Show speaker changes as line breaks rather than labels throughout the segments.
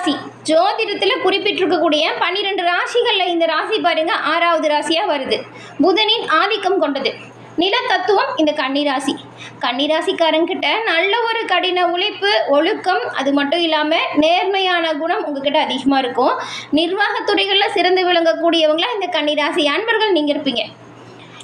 ராசி ஜோதிடத்தில் குறிப்பிட்டிருக்கக்கூடிய 12 ராசிகளில் இந்த ராசி பாருங்க 6வது ராசியாக வருது. புதனின் ஆதிக்கம் கொண்டது. நில தத்துவம் இந்த கன்னிராசி. கன்னிராசிக்காரங்கிட்ட நல்ல ஒரு கடின உழைப்பு, ஒழுக்கம், அது மட்டும் இல்லாமல் நேர்மையான குணம் உங்ககிட்ட அதிகமாக இருக்கும். நிர்வாகத்துறைகளில் சிறந்து விளங்கக்கூடியவங்களாம் இந்த கன்னிராசி அன்பர்கள் நீங்கள் இருப்பீங்க.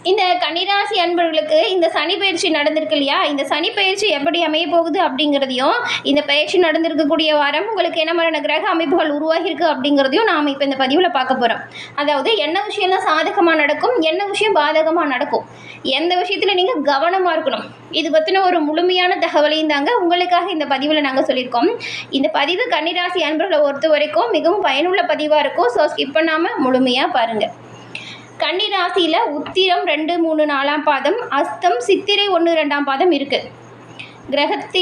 இந்த கன்னிராசி அன்பர்களுக்கு இந்த சனி பயிற்சி நடந்திருக்கு இல்லையா, இந்த சனி பயிற்சி எப்படி அமைய போகுது அப்படிங்கிறதையும், இந்த பயிற்சி நடந்திருக்கக்கூடிய வாரம் உங்களுக்கு என்ன மாதிரியான கிரக அமைப்புகள் உருவாகியிருக்கு அப்படிங்கிறதையும் நாம் இப்போ இந்த பதிவில் பார்க்க போகிறோம். அதாவது என்ன விஷயம்லாம் சாதகமாக நடக்கும், என்ன விஷயம் பாதகமாக நடக்கும், எந்த விஷயத்தில் நீங்கள் கவனமாக இருக்கணும், இது பற்றின ஒரு முழுமையான தகவலையும் தாங்க உங்களுக்காக இந்த பதிவில் நாங்கள் சொல்லியிருக்கோம். இந்த பதிவு கன்னிராசி அன்பர்களை பொறுத்த வரைக்கும் மிகவும் பயனுள்ள பதிவாக இருக்கும். ஸோ ஸ்கிப் பண்ணாமல் முழுமையாக பாருங்கள். கன்னிராசியில் உத்திரம் 2, 3, 4ஆம் பாதம், அஸ்தம், சித்திரை 1, 2ஆம் பாதம் இருக்குது.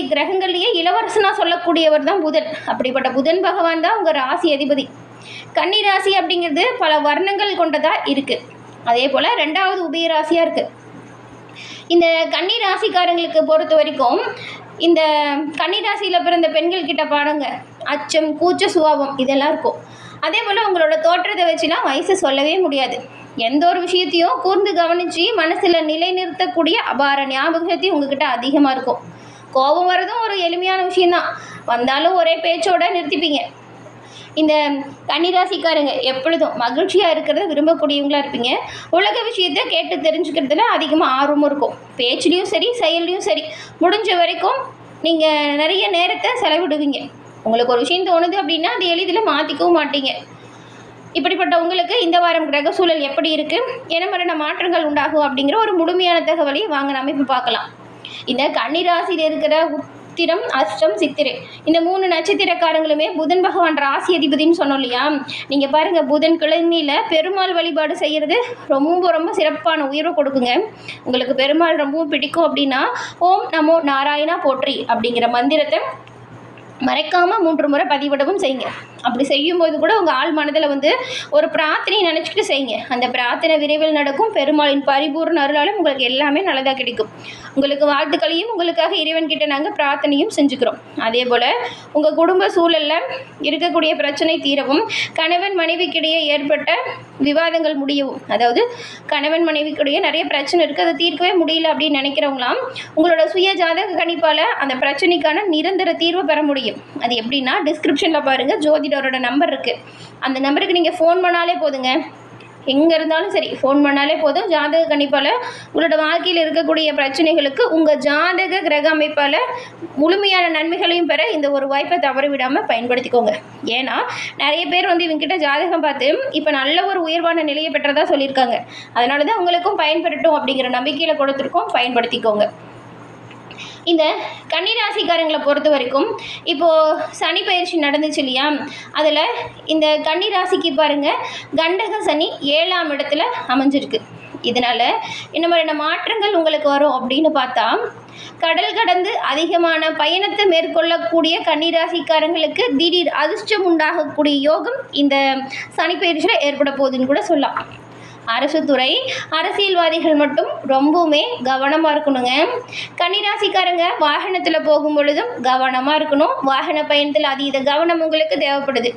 கிரகங்கள்லேயே இளவரசனாக சொல்லக்கூடியவர் தான் புதன். அப்படிப்பட்ட புதன் பகவான் தான் உங்கள் ராசி அதிபதி. கன்னிராசி அப்படிங்கிறது பல வர்ணங்கள் கொண்டதாக இருக்குது. அதே போல் 2வது உபயராசியாக இருக்குது. இந்த கன்னிராசிக்காரங்களுக்கு பொறுத்த வரைக்கும் இந்த கன்னிராசியில் பிறந்த பெண்கள் கிட்ட பாருங்க, அச்சம், கூச்ச சுபாவம் இதெல்லாம் இருக்கும். அதே போல் உங்களோட தோற்றத்தை வச்சுலாம் வயசு சொல்லவே முடியாது. எந்த ஒரு விஷயத்தையும் கூர்ந்து கவனித்து மனசில் நிலைநிறுத்தக்கூடிய அபார ஞாபகத்தையும் உங்ககிட்ட அதிகமாக இருக்கும். கோபம் வரதும் ஒரு எளிமையான விஷயந்தான், வந்தாலும் ஒரே பேச்சோடு நிறுத்திப்பீங்க. இந்த கன்னிராசிக்காரங்க எப்பொழுதும் மகிழ்ச்சியாக இருக்கிறத விரும்பக்கூடியவங்களாக இருப்பீங்க. உலக விஷயத்தை கேட்டு தெரிஞ்சுக்கிறதுல அதிகமாக ஆர்வமும் இருக்கும். பேச்சுலேயும் சரி, செயல்லையும் சரி, முடிஞ்ச வரைக்கும் நீங்கள் நிறைய நேரத்தை செலவிடுவீங்க. உங்களுக்கு ஒரு விஷயம் தோணுது அப்படின்னா அது எளிதில் மாற்றிக்கவும் மாட்டீங்க. இப்படிப்பட்ட உங்களுக்கு இந்த வாரம் கிரக சூழல் எப்படி இருக்குது, என்ன மாதிரியான மாற்றங்கள் உண்டாகும் அப்படிங்கிற ஒரு முழுமையான தகவலையும் வாங்க நம்ம இப்போ பார்க்கலாம். இந்த கன்னிராசியில் இருக்கிற உத்திரம், அஸ்தம், சித்திரை இந்த 3 நட்சத்திரக்காரங்களுமே புதன் பகவான் ராசி அதிபதினு சொன்னோம் இல்லையா. நீங்கள் பாருங்கள், புதன் கிழமையில் பெருமாள் வழிபாடு செய்கிறது ரொம்ப ரொம்ப சிறப்பான உயர்வு கொடுக்குங்க. உங்களுக்கு பெருமாள் ரொம்பவும் பிடிக்கும் அப்படின்னா ஓம் நமோ நாராயணா போற்றி அப்படிங்கிற மந்திரத்தை மறைக்காமல் 3 முறை பதிவிடவும் செய்யுங்க. அப்படி செய்யும்போது கூட உங்கள் ஆள் மனதில் ஒரு பிரார்த்தனை நினச்சிக்கிட்டு செய்யுங்க. அந்த பிரார்த்தனை விரைவில் நடக்கும். பெருமாளின் பரிபூர்ண அருளாலும் உங்களுக்கு எல்லாமே நல்லதாக கிடைக்கும். உங்களுக்கு வாழ்த்துக்களையும் உங்களுக்காக இறைவன்கிட்ட நாங்கள் பிரார்த்தனையும் செஞ்சுக்கிறோம். அதே போல் உங்கள் குடும்ப சூழலில் இருக்கக்கூடிய பிரச்சனை தீரவும், கணவன் மனைவிக்கிடையே ஏற்பட்ட விவாதங்கள் முடியவும், அதாவது கணவன் மனைவிக்கிடையே நிறைய பிரச்சனை இருக்குது, அதை தீர்க்கவே முடியல அப்படின்னு நினைக்கிறவங்களாம் உங்களோட சுய ஜாதக கணிப்பால் அந்த பிரச்சனைக்கான நிரந்தர தீர்வு பெற முடியும். அது எப்படின்னா, டிஸ்கிரிப்ஷனில் பாருங்கள், ஜோதிடரோட நம்பர் இருக்குது. அந்த நம்பருக்கு நீங்கள் ஃபோன் பண்ணாலே போதுங்க. எங்கே இருந்தாலும் சரி, ஃபோன் பண்ணாலே போதும். ஜாதக கணிப்பால் உங்களோட வாழ்க்கையில் இருக்கக்கூடிய பிரச்சனைகளுக்கு உங்கள் ஜாதக கிரக அமைப்பால் முழுமையான நன்மைகளையும் பெற இந்த ஒரு வாய்ப்பை தவற விடாமல் பயன்படுத்திக்கோங்க. ஏன்னா நிறைய பேர் இவங்ககிட்ட ஜாதகம் பார்த்து இப்போ நல்ல ஒரு உயர்வான நிலையை பெற்றதாக சொல்லியிருக்காங்க. அதனால தான் உங்களுக்கும் பயன்பெறட்டும் அப்படிங்கிற நம்பிக்கையில் கொடுத்துருக்கோம், பயன்படுத்திக்கோங்க. இந்த கன்னிராசிக்காரங்களை பொறுத்த வரைக்கும் இப்போது சனி பயிற்சி நடந்துச்சு இல்லையா, அதில் இந்த கன்னிராசிக்கு பாருங்கள், கண்டக சனி 7ஆம் இடத்துல அமைஞ்சிருக்கு. இதனால் என்ன மாதிரியான மாற்றங்கள் உங்களுக்கு வரும் அப்படின்னு பார்த்தா, கடல் கடந்து அதிகமான பயணத்தை மேற்கொள்ளக்கூடிய கன்னிராசிக்காரங்களுக்கு திடீர் அதிர்ஷ்டம் உண்டாகக்கூடிய யோகம் இந்த சனி பயிற்சியில் ஏற்பட போகுதுன்னு கூட சொல்லலாம். அரசு துறை, அரசியல்வாதிகள் மட்டும் ரொம்பவுமே கவனமாக இருக்கணுங்க. கன்னிராசிக்காரங்க வாகனத்தில் போகும் பொழுதும் கவனமாக இருக்கணும். வாகன பயணத்தில் அதீத கவனம் உங்களுக்கு தேவைப்படுது.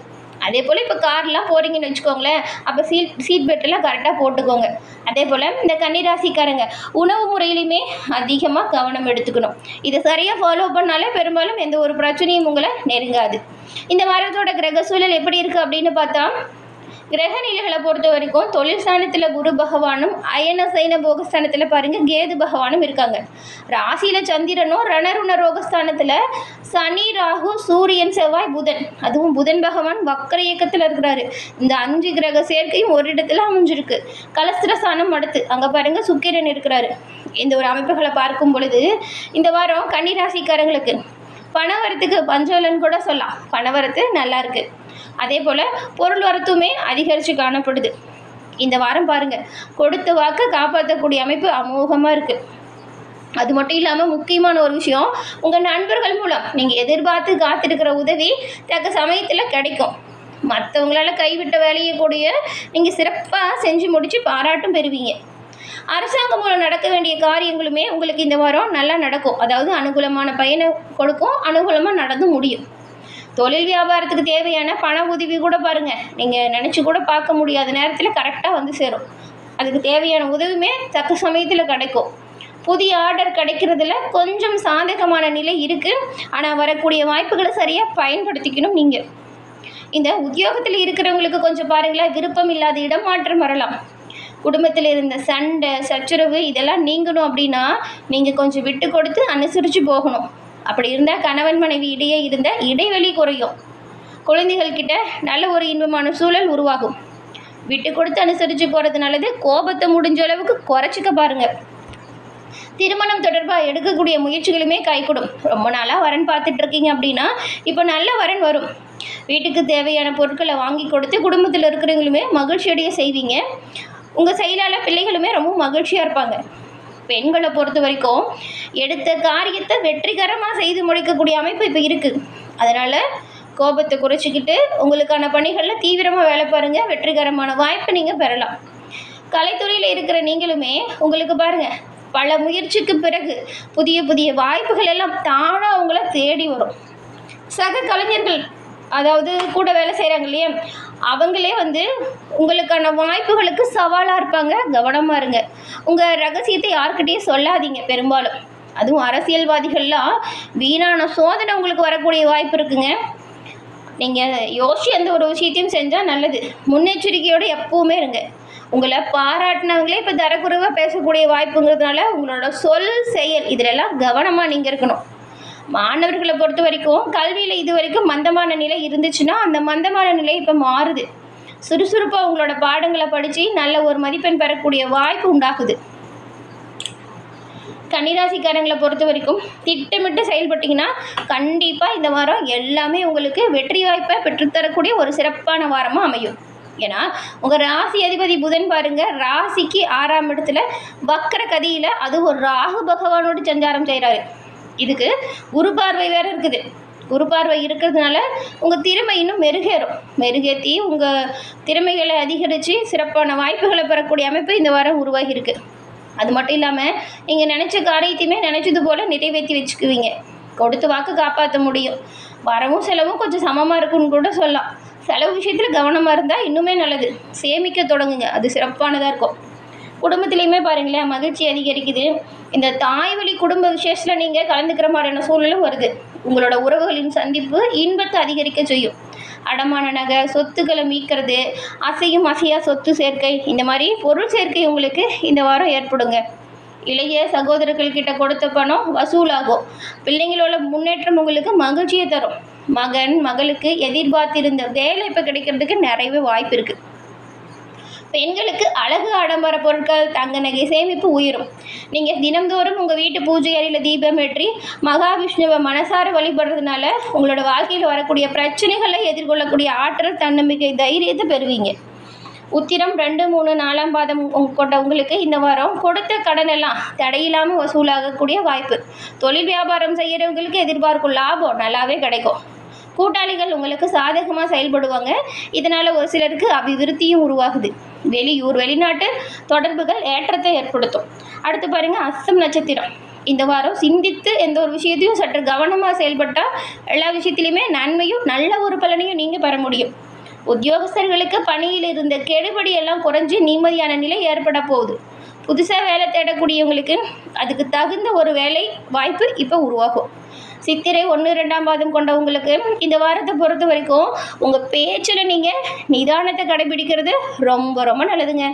அதே போல் இப்போ கார்லாம் போகிறீங்கன்னு வச்சுக்கோங்களேன், அப்போ சீட் பெல்ட்டெல்லாம் கரெக்டாக போட்டுக்கோங்க. அதே போல் இந்த கன்னிராசிக்காரங்க உணவு முறையிலையுமே அதிகமாக கவனம் எடுத்துக்கணும். இதை சரியாக ஃபாலோ பண்ணாலே பெரும்பாலும் எந்த ஒரு பிரச்சனையும் உங்களை நெருங்காது. இந்த வாரத்தோட கிரக சூழல் எப்படி இருக்குது அப்படின்னு பார்த்தா, கிரக நிலைகளை பொறுத்த வரைக்கும் தொழில் ஸ்தானத்தில் குரு பகவானும், அயன சைன போகஸ்தானத்தில் பாருங்கள் கேது பகவானும் இருக்காங்க. ராசியில் சந்திரனும், ரணருண ரோகஸ்தானத்தில் சனி, ராகு, சூரியன், செவ்வாய், புதன், அதுவும் புதன் பகவான் வக்கர இயக்கத்தில் இருக்கிறாரு. இந்த 5 கிரக சேர்க்கையும் ஒரு இடத்துல அமைஞ்சிருக்கு. கலஸ்திரஸ்தானம் அடுத்து அங்கே பாருங்கள் சுக்கிரன் இருக்கிறாரு. இந்த ஒரு அமைப்புகளை பார்க்கும் பொழுது இந்த வாரம் கன்னிராசிக்காரங்களுக்கு பணவரத்துக்கு பஞ்சோலன்னு கூட சொல்லலாம். பணவரத்து நல்லா இருக்குது. அதே போல் பொருள் வரத்துமே அதிகரித்து காணப்படுது. இந்த வாரம் பாருங்கள், கொடுத்த வாக்கை காப்பாற்றக்கூடிய அமைப்பு அமோகமாக இருக்குது. அது மட்டும் இல்லாமல் முக்கியமான ஒரு விஷயம், உங்கள் நண்பர்கள் மூலம் நீங்கள் எதிர்பார்த்து காத்திருக்கிற உதவி தக்க சமயத்தில் கிடைக்கும். மற்றவங்களால் கைவிட்ட வேலையை கூடிய நீங்கள் சிறப்பாக செஞ்சு முடித்து பாராட்டும் பெறுவீங்க. அரசாங்கம் மூலம் நடக்க வேண்டிய காரியங்களுமே உங்களுக்கு இந்த வாரம் நல்லா நடக்கும். அதாவது அனுகூலமான பயனை கொடுக்கும், அனுகூலமாக நடந்து முடியும். தொழில் வியாபாரத்துக்கு தேவையான பண உதவி கூட பாருங்கள், நீங்கள் நினச்சி கூட பார்க்க முடியாத நேரத்தில் கரெக்டாக வந்து சேரும். அதுக்கு தேவையான உதவியுமே தக்க சமயத்தில் கிடைக்கும். புதிய ஆர்டர் கிடைக்கிறதுல கொஞ்சம் சாதகமான நிலை இருக்குது. ஆனால் வரக்கூடிய வாய்ப்புகளை சரியாக பயன்படுத்திக்கணும். நீங்கள் இந்த உத்தியோகத்தில் இருக்கிறவங்களுக்கு கொஞ்சம் பாருங்களேன், விருப்பம் இல்லாத இடமாற்றம் வரலாம். குடும்பத்தில் இருந்த சண்டை சச்சரவு இதெல்லாம் நீங்கணும் அப்படின்னா நீங்கள் கொஞ்சம் விட்டு கொடுத்து அனுசரித்து போகணும். அப்படி இருந்தால் கணவன் மனைவி இடையே இருந்த இடைவெளி குறையும். குழந்தைகள்கிட்ட நல்ல ஒரு இன்பமான சூழல் உருவாகும். விட்டு கொடுத்து அனுசரித்து போகிறது நல்லது. கோபத்தை முடிஞ்ச அளவுக்கு குறைச்சிக்க பாருங்கள். திருமணம் தொடர்பாக எடுக்கக்கூடிய முயற்சிகளுமே கைகூடும். ரொம்ப நாளாக வரன் பார்த்துட்டு இருக்கீங்க அப்படின்னா இப்போ நல்ல வரன் வரும். வீட்டுக்கு தேவையான பொருட்களை வாங்கி கொடுத்து குடும்பத்தில் இருக்கிறவங்களுமே மகிழ்ச்சியடைய செய்வீங்க. உங்கள் செயலால் பிள்ளைகளுமே ரொம்ப மகிழ்ச்சியாக இருப்பாங்க. பெண்களை பொறுத்த வரைக்கும் எடுத்த காரியத்தை வெற்றிகரமாக செய்து முடிக்கக்கூடிய அமைப்பு இப்போ இருக்குது. அதனால் கோபத்தை குறைச்சிக்கிட்டு உங்களுக்கான பணிகளில் தீவிரமாக வேலை பாருங்கள். வெற்றிகரமான வாய்ப்பை நீங்கள் பெறலாம். கலைத்துறையில் இருக்கிற நீங்களுமே உங்களுக்கு பாருங்கள், பல முயற்சிக்கு பிறகு புதிய புதிய வாய்ப்புகள் எல்லாம் தானாக அவங்கள தேடி வரும். சக கலைஞர்கள், அதாவது கூட வேலை செய்கிறாங்க இல்லையா, அவங்களே உங்களுக்கான வாய்ப்புகளுக்கு சவாலாக இருப்பாங்க. கவனமாக இருங்க. உங்கள் ரகசியத்தை யார்கிட்டையும் சொல்லாதீங்க. பெரும்பாலும் அதுவும் அரசியல்வாதிகள்லாம் வீணான சோதனை உங்களுக்கு வரக்கூடிய வாய்ப்பு இருக்குங்க. நீங்கள் யோசிச்சு எந்த ஒரு விஷயத்தையும் செஞ்சால் நல்லது. முன்னெச்சரிக்கையோடு எப்பவுமே இருங்க. உங்களை பாராட்டினவங்களே இப்போ தரக்குறைவாக பேசக்கூடிய வாய்ப்புங்கிறதுனால உங்களோட சொல் செயல் இதிலெல்லாம் கவனமாக நீங்கள் இருக்கணும். மாணவர்களை பொறுத்த வரைக்கும் கல்வியில் இது வரைக்கும் மந்தமான நிலை இருந்துச்சுன்னா அந்த மந்தமான நிலை இப்போ மாறுது. சுறுசுறுப்பாக உங்களோட பாடங்களை படித்து நல்ல ஒரு மதிப்பெண் பெறக்கூடிய வாய்ப்பு உண்டாகுது. கன்னிராசிக்காரங்களை பொறுத்த வரைக்கும் திட்டமிட்டு செயல்பட்டிங்கன்னா கண்டிப்பாக இந்த வாரம் எல்லாமே உங்களுக்கு வெற்றி வாய்ப்பை பெற்றுத்தரக்கூடிய ஒரு சிறப்பான வாரமாக அமையும். ஏன்னா உங்கள் ராசி அதிபதி புதன் பாருங்கள், ராசிக்கு 6ஆம் இடத்துல வக்கர கதியில் அது ஒரு ராகு பகவானோடு சஞ்சாரம் செய்கிறாரு. இதுக்கு குரு பார்வை வேறு இருக்குது. குரு பார்வை இருக்கிறதுனால உங்கள் திறமை இன்னும் மெருகேற்றி உங்கள் திறமைகளை அதிகரித்து சிறப்பான வாய்ப்புகளை பெறக்கூடிய அமைப்பு இந்த வாரம் உருவாகி இருக்குது. அது மட்டும் இல்லாமல் நீங்கள் நினச்ச காரியத்தையுமே நினச்சது போல் நிறைவேற்றி வச்சுக்குவீங்க. கொடுத்து வாக்கு காப்பாற்ற முடியும். வரவும் செலவும் கொஞ்சம் சமமாக இருக்குன்னு கூட சொல்லலாம். செலவு விஷயத்தில் கவனமாக இருந்தால் இன்னுமே நல்லது. சேமிக்க தொடங்குங்க, அது சிறப்பானதாக இருக்கும். குடும்பத்துலேயுமே பாருங்களேன், மகிழ்ச்சி அதிகரிக்குது. இந்த தாய் வழி குடும்ப விசேஷத்தில் நீங்கள் கலந்துக்கிற மாதிரியான சூழலும் வருது. உங்களோட உறவுகளின் சந்திப்பு இன்பத்தை அதிகரிக்க செய்யும். அடமான நகை சொத்துக்களை மீட்கிறது, அசையும் அசையா சொத்து சேர்க்கை, இந்த மாதிரி பொருள் சேர்க்கை உங்களுக்கு இந்த வாரம் ஏற்படுங்க. இளைய சகோதரர்கள்கிட்ட கொடுத்த பணம் வசூலாகும். பிள்ளைங்களோட முன்னேற்றம் உங்களுக்கு மகிழ்ச்சியை தரும். மகன் மகளுக்கு எதிர்பார்த்திருந்த வேலை இப்போ கிடைக்கிறதுக்கு நிறையவே வாய்ப்பு இருக்குது. பெண்களுக்கு அழகு ஆடம்பர பொருட்கள் தங்க நகை சேமிப்பு உயரும். நீங்கள் தினந்தோறும் உங்கள் வீட்டு பூஜை அறையில் தீபம் ஏற்றி மகாவிஷ்ணுவை மனசார வழிபடுறதுனால உங்களோட வாழ்க்கையில் வரக்கூடிய பிரச்சனைகளை எதிர்கொள்ளக்கூடிய ஆற்றல் தன்னம்பிக்கை தைரியத்தை பெறுவீங்க. உத்திரம் 2, 3, 4ஆம் பாதம் கொண்ட உங்களுக்கு இந்த வாரம் கொடுத்த கடன் எல்லாம் தடையில்லாமல் வசூலாகக்கூடிய வாய்ப்பு. தொழில் வியாபாரம் செய்கிறவங்களுக்கு எதிர்பார்க்கும் லாபம் நல்லாவே கிடைக்கும். கூட்டாளிகள் உங்களுக்கு சாதகமாக செயல்படுவாங்க. இதனால் ஒரு சிலருக்கு அபிவிருத்தியும் உருவாகுது. வெளியூர் வெளிநாட்டு தொடர்புகள் ஏற்றத்தை ஏற்படுத்தும். அடுத்து பாருங்கள், அஸ்தம் நட்சத்திரம். இந்த வாரம் சிந்தித்து எந்த ஒரு விஷயத்தையும் சற்று கவனமாக செயல்பட்டால் எல்லா விஷயத்திலையுமே நன்மையும் நல்ல ஒரு பலனையும் நீங்கள் பெற முடியும். உத்தியோகஸ்தர்களுக்கு பணியில் இருந்த கெடுபடி எல்லாம் குறைஞ்சி நிம்மதியான நிலை ஏற்பட போகுது. புதுசாக வேலை தேடக்கூடியவங்களுக்கு அதுக்கு தகுந்த ஒரு வேலை வாய்ப்பு இப்போ உருவாகும். சித்திரை 1, 2ஆம் பாதம் கொண்டவங்களுக்கு இந்த வாரத்தை பொறுத்த வரைக்கும் உங்கள் பேச்சில் நீங்கள் நிதானத்தை கடைபிடிக்கிறது ரொம்ப ரொம்ப நல்லதுங்க.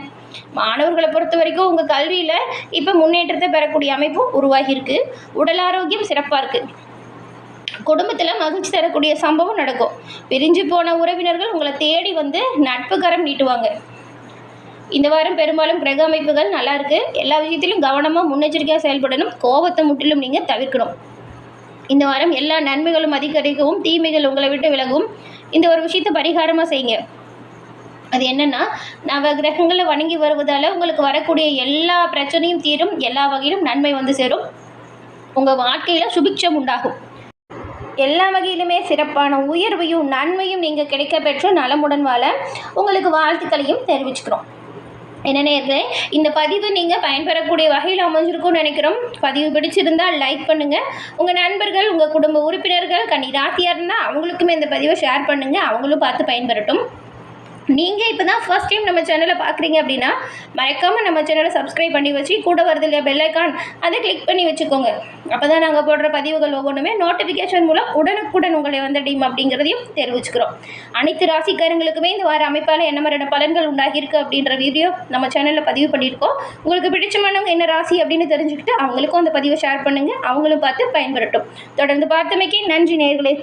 மாணவர்களை பொறுத்த வரைக்கும் உங்கள் கல்வியில் இப்போ முன்னேற்றத்தை பெறக்கூடிய அமைப்பும் உருவாகியிருக்கு. உடல் ஆரோக்கியம் சிறப்பாக இருக்குது. குடும்பத்தில் மகிழ்ச்சி தரக்கூடிய சம்பவம் நடக்கும். பிரிஞ்சு போன உறவினர்கள் உங்களை தேடி நட்பு கரம் நீட்டுவாங்க. இந்த வாரம் பெரும்பாலும் கிரக அமைப்புகள் நல்லா இருக்குது. எல்லா விஷயத்திலும் கவனமாக முன்னெச்சரிக்கையாக செயல்படணும். கோபத்தை முற்றிலும் நீங்கள் தவிர்க்கணும். இந்த வாரம் எல்லா நன்மைகளும் அதிகரிக்கவும் தீமைகள் உங்களை விட்டு விலகும். இந்த ஒரு விஷயத்தை பரிகாரமாக செய்யுங்க. அது என்னென்னா, நவ கிரகங்களை வணங்கி வருவதால் உங்களுக்கு வரக்கூடிய எல்லா பிரச்சனையும் தீரும். எல்லா வகையிலும் நன்மை சேரும். உங்கள் வாழ்க்கையில் சுபிட்சம் உண்டாகும். எல்லா வகையிலுமே சிறப்பான உயர்வையும் நன்மையும் நீங்கள் கிடைக்க பெற்று நலமுடன் வாழ உங்களுக்கு வாழ்த்துக்களையும் தெரிவிச்சுக்கிறோம். என்ன நேயர்களே, இந்த பதிவு நீங்கள் பயன்பெறக்கூடிய வகையில் அமைஞ்சிருக்கும்னு நினைக்கிறோம். பதிவு பிடிச்சிருந்தால் லைக் பண்ணுங்கள். உங்கள் நண்பர்கள், உங்கள் குடும்ப உறுப்பினர்கள் கன்னி ராசியாக இருந்தால் அவங்களுக்குமே இந்த பதிவை ஷேர் பண்ணுங்கள். அவங்களும் பார்த்து பயன்பெறட்டும். நீங்கள் இப்போ தான் ஃபர்ஸ்ட் டைம் நம்ம சேனலை பார்க்குறீங்க அப்படின்னா மறக்காமல் நம்ம சேனலை சப்ஸ்கிரைப் பண்ணி வச்சு கூட வருது இல்லையா பெல் ஐக்கான், அதை கிளிக் பண்ணி வச்சுக்கோங்க. அப்போ தான் நாங்கள் போடுற பதிவுகள் ஒவ்வொன்றுமே நோட்டிஃபிகேஷன் மூலம் உடனுக்குடன் உங்களை வந்தடையும் அப்படிங்கிறதையும் தெரிவிச்சுக்கிறோம். அனைத்து ராசிக்காரங்களுக்குமே இந்த வார அமைப்பால் என்ன மாதிரியான பலன்கள் உண்டாகியிருக்கு அப்படின்ற வீடியோ நம்ம சேனலில் பதிவு பண்ணியிருக்கோம். உங்களுக்கு பிடிச்சமானவங்க என்ன ராசி அப்படின்னு தெரிஞ்சுக்கிட்டு அவங்களுக்கும் அந்த பதிவை ஷேர் பண்ணுங்கள். அவங்களும் பார்த்து பயன்பெறட்டும். தொடர்ந்து பார்த்தமைக்கு நன்றி நேயர்களே.